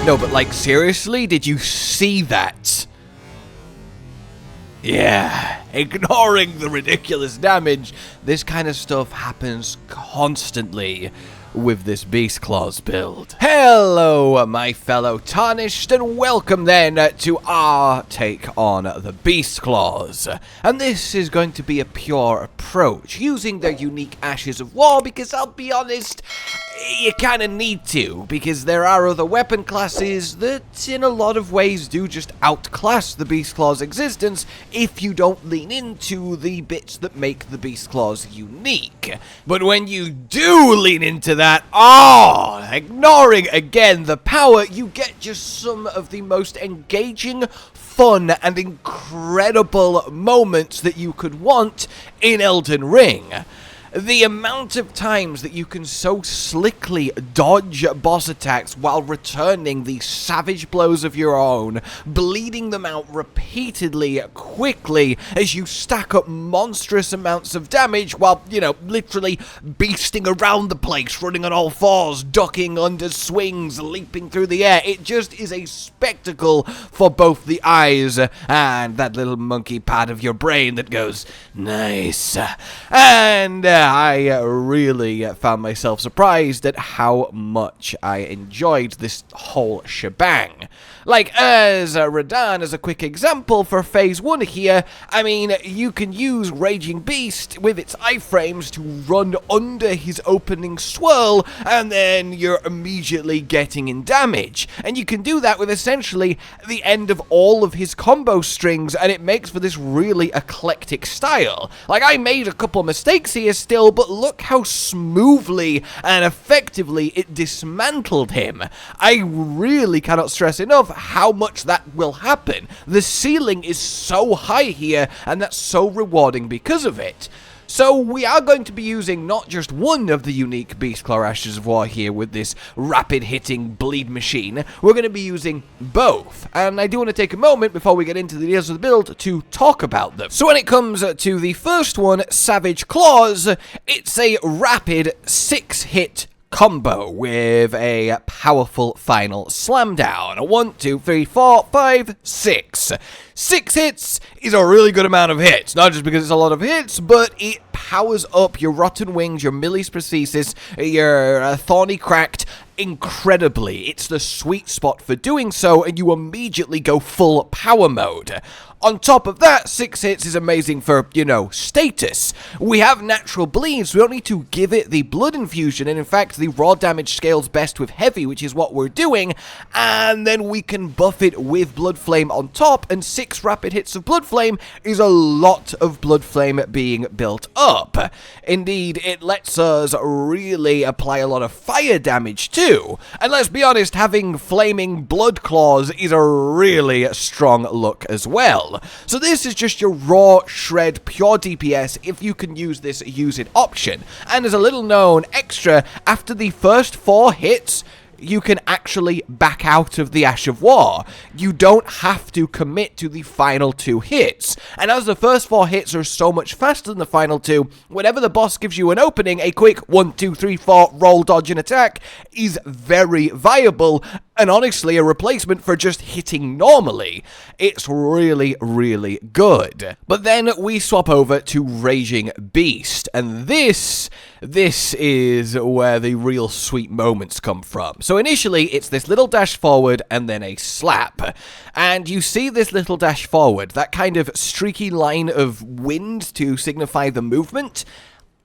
No, but like, seriously, did you see that? Yeah, ignoring the ridiculous damage, this kind of stuff happens constantly with this Beast Claws build. Hello, my fellow Tarnished, and welcome then to our take on the Beast Claws. And this is going to be a pure approach, using their unique Ashes of War, because I'll be honest, you kind of need to, because there are other weapon classes that in a lot of ways do just outclass the Beast Claws' existence if you don't lean into the bits that make the Beast Claws unique. But when you do lean into that, ignoring again the power, you get just some of the most engaging, fun, and incredible moments that you could want in Elden Ring. The amount of times that you can so slickly dodge boss attacks while returning the savage blows of your own, bleeding them out repeatedly, quickly, as you stack up monstrous amounts of damage while, literally beasting around the place, running on all fours, ducking under swings, leaping through the air. It just is a spectacle for both the eyes and that little monkey part of your brain that goes, nice. And I really found myself surprised at how much I enjoyed this whole shebang. Like, as radahn, as a quick example for phase 1 here, I mean, you can use Raging Beast with its iframes to run under his opening swirl, and then you're immediately getting in damage. And you can do that with essentially the end of all of his combo strings, and it makes for this really eclectic style. Like, I made a couple mistakes here still, but look how smoothly and effectively it dismantled him. I really cannot stress enough how much that will happen. The ceiling is so high here, and that's so rewarding because of it. So we are going to be using not just one of the unique Beastclaw Ashes of War here with this rapid-hitting bleed machine, we're going to be using both. And I do want to take a moment before we get into the details of the build to talk about them. So when it comes to the first one, Savage Claws, it's a rapid 6-hit combo with a powerful final slam down. 1, 2, 3, 4, 5, 6. 6 hits is a really good amount of hits, not just because it's a lot of hits, but it powers up your Rotten Wings, your Millis Prosthesis, your Thorny Cracked incredibly. It's the sweet spot for doing so, and you immediately go full power mode. On top of that, 6 hits is amazing for, status. We have natural bleeds, so we don't need to give it the blood infusion, and in fact, the raw damage scales best with heavy, which is what we're doing, and then we can buff it with bloodlfame on top, and 6 rapid hits of bloodlfame is a lot of bloodlfame being built up. Indeed, it lets us really apply a lot of fire damage too, and let's be honest, having flaming blood claws is a really strong look as well. So this is just your raw, shred, pure DPS if you can use this use it option. And as a little known extra, after the first 4 hits, you can actually back out of the Ash of War. You don't have to commit to the final 2 hits. And as the first 4 hits are so much faster than the final 2, whenever the boss gives you an opening, a quick 1, 2, 3, 4 roll, dodge, and attack is very viable, and honestly a replacement for just hitting normally. It's really, really good. But then we swap over to Raging Beast, and this is where the real sweet moments come from. So initially, it's this little dash forward and then a slap. And you see this little dash forward, that kind of streaky line of wind to signify the movement.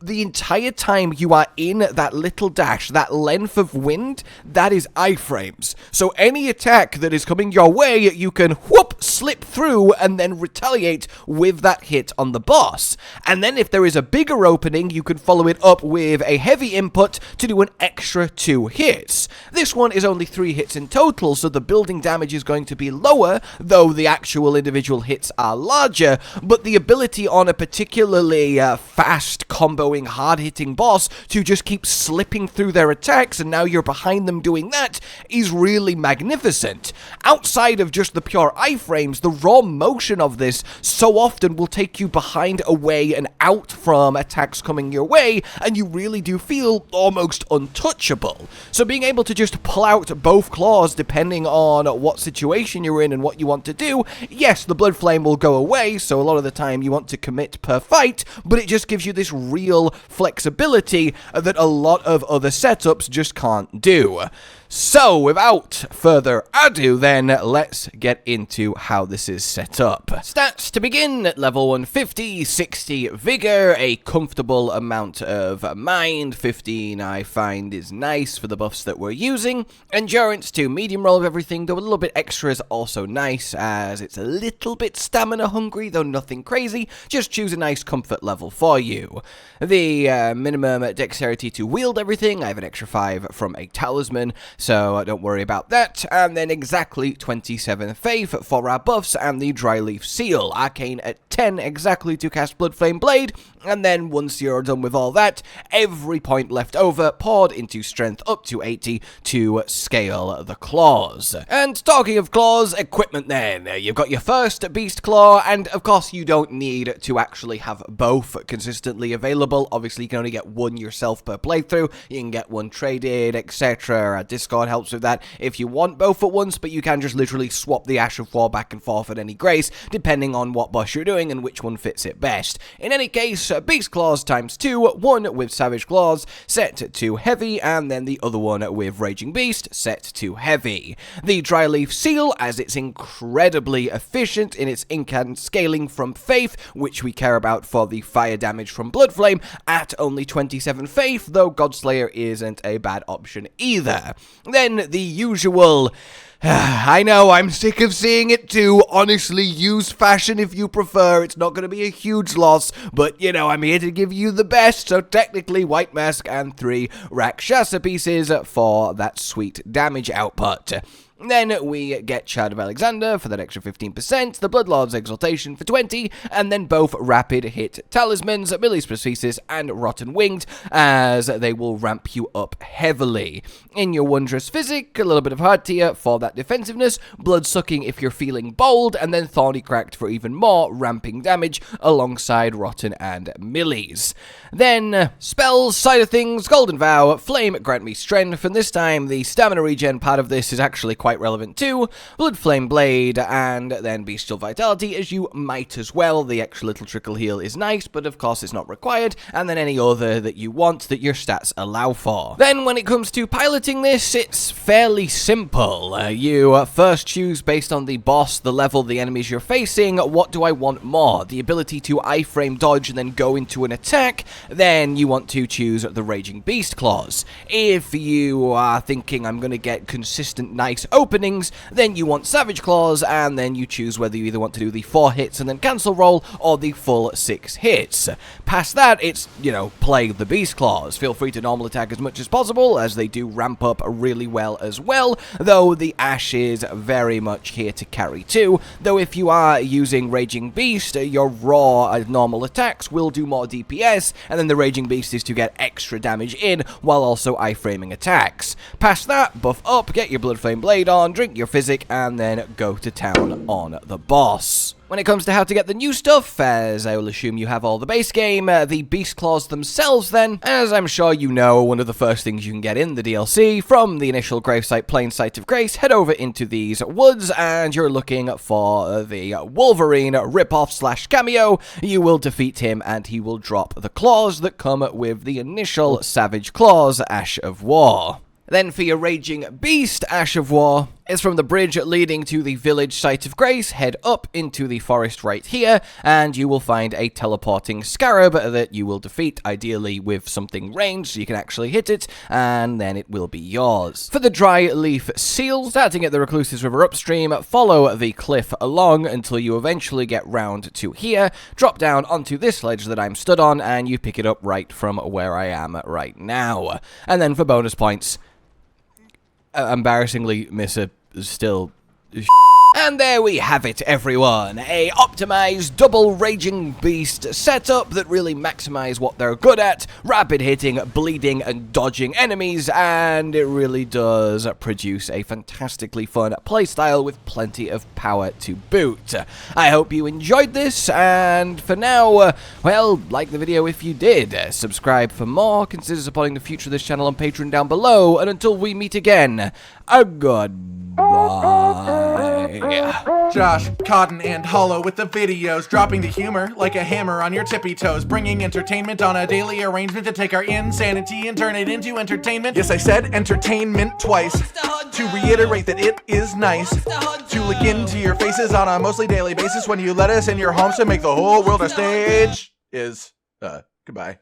The entire time you are in that little dash, that length of wind, that is iframes. So any attack that is coming your way, you can whoop, slip through, and then retaliate with that hit on the boss. And then if there is a bigger opening, you can follow it up with a heavy input to do an extra 2 hits. This one is only 3 hits in total, so the building damage is going to be lower, though the actual individual hits are larger, but the ability on a particularly fast combo hard-hitting boss to just keep slipping through their attacks, and now you're behind them doing that, is really magnificent. Outside of just the pure iframe, iframes, the raw motion of this so often will take you behind, away, and out from attacks coming your way, and you really do feel almost untouchable. So being able to just pull out both claws depending on what situation you're in and what you want to do, yes, the bloodlfame will go away, so a lot of the time you want to commit per fight, but it just gives you this real flexibility that a lot of other setups just can't do. So, without further ado then, let's get into how this is set up. Stats to begin, at level 150, 60 Vigor, a comfortable amount of Mind, 15 I find is nice for the buffs that we're using. Endurance to medium roll of everything, though a little bit extra is also nice, as it's a little bit stamina hungry, though nothing crazy, just choose a nice comfort level for you. The minimum dexterity to wield everything, I have an extra 5 from a talisman, so don't worry about that. And then exactly 27 faith for our buffs and the dryleaf seal. Arcane at 10 exactly to cast bloodlfame blade, and then once you're done with all that, every point left over poured into strength up to 80 to scale the claws. And talking of claws, equipment then. You've got your first beast claw, and of course you don't need to actually have both consistently available. Obviously you can only get one yourself per playthrough, you can get one traded, etc. Discord helps with that if you want both at once, but you can just literally swap the Ash of War back and forth at any grace, depending on what boss you're doing and which one fits it best. In any case, Beast Claws times 2, one with Savage Claws set to heavy, and then the other one with Raging Beast set to heavy. The Dryleaf Seal, as it's incredibly efficient in its incant scaling from Faith, which we care about for the fire damage from bloodlfame, at only 27 Faith, though Godslayer isn't a bad option either. Then the usual... I know, I'm sick of seeing it too. Honestly, use fashion if you prefer. It's not going to be a huge loss, but, you know, I'm here to give you the best. So technically, white mask and 3 Rakshasa pieces for that sweet damage output. Then we get Shard of Alexander for that extra 15%, the Bloodlord's Exaltation for 20, and then both rapid hit talismans, Millie's Prosthesis and Rotten Winged, as they will ramp you up heavily. In your Wondrous Physic, a little bit of Hard Tier for that defensiveness, Blood Sucking if you're feeling bold, and then Thorny Cracked for even more ramping damage alongside Rotten and Millie's. Then, spells side of things, Golden Vow, Flame Grant Me Strength, and this time the stamina regen part of this is actually quite relevant too. Bloodlfame Blade, and then Bestial Vitality, as you might as well. The extra little trickle heal is nice, but of course it's not required, and then any other that you want that your stats allow for. Then when it comes to piloting this, it's fairly simple. You first choose based on the boss, the level, the enemies you're facing, what do I want more? The ability to iframe dodge and then go into an attack, then you want to choose the Raging Beast Claws. If you are thinking I'm going to get consistent nice openings, then you want Savage Claws, and then you choose whether you either want to do the 4 hits and then cancel roll, or the full 6 hits. Past that, it's, you know, play the Beast Claws. Feel free to normal attack as much as possible, as they do ramp up really well as well, though the Ash is very much here to carry too, though if you are using Raging Beast, your raw normal attacks will do more DPS, and then the Raging Beast is to get extra damage in, while also iframing attacks. Past that, buff up, get your Bloodlfame Blade on, drink your physic, and then go to town on the boss. When it comes to how to get the new stuff, as I will assume you have all the base game, the Beast Claws themselves then, as I'm sure you know, one of the first things you can get in the DLC, from the initial gravesite Plain Sight of Grace, head over into these woods, and you're looking for the Wolverine ripoff / cameo. You will defeat him, and he will drop the claws that come with the initial Savage Claws Ash of War. Then for your Raging Beast Ash of War, it's from the bridge leading to the village Site of Grace, head up into the forest right here, and you will find a teleporting scarab that you will defeat, ideally with something ranged so you can actually hit it, and then it will be yours. For the Dryleaf Seal, starting at the Recluses River upstream, follow the cliff along until you eventually get round to here, drop down onto this ledge that I'm stood on, and you pick it up right from where I am right now. And then for bonus points, embarrassingly miss a still And there we have it, everyone. A optimized double raging beast setup that really maximize what they're good at, rapid hitting, bleeding, and dodging enemies, and it really does produce a fantastically fun playstyle with plenty of power to boot. I hope you enjoyed this, and for now, well, like the video if you did, subscribe for more, consider supporting the future of this channel on Patreon down below, and until we meet again, goodbye. Josh, Cotton, and Hollow with the videos, dropping the humor like a hammer on your tippy toes, bringing entertainment on a daily arrangement to take our insanity and turn it into entertainment. Yes, I said entertainment twice, to reiterate that it is nice to look into your faces on a mostly daily basis when you let us in your homes to make the whole world a stage. Goodbye.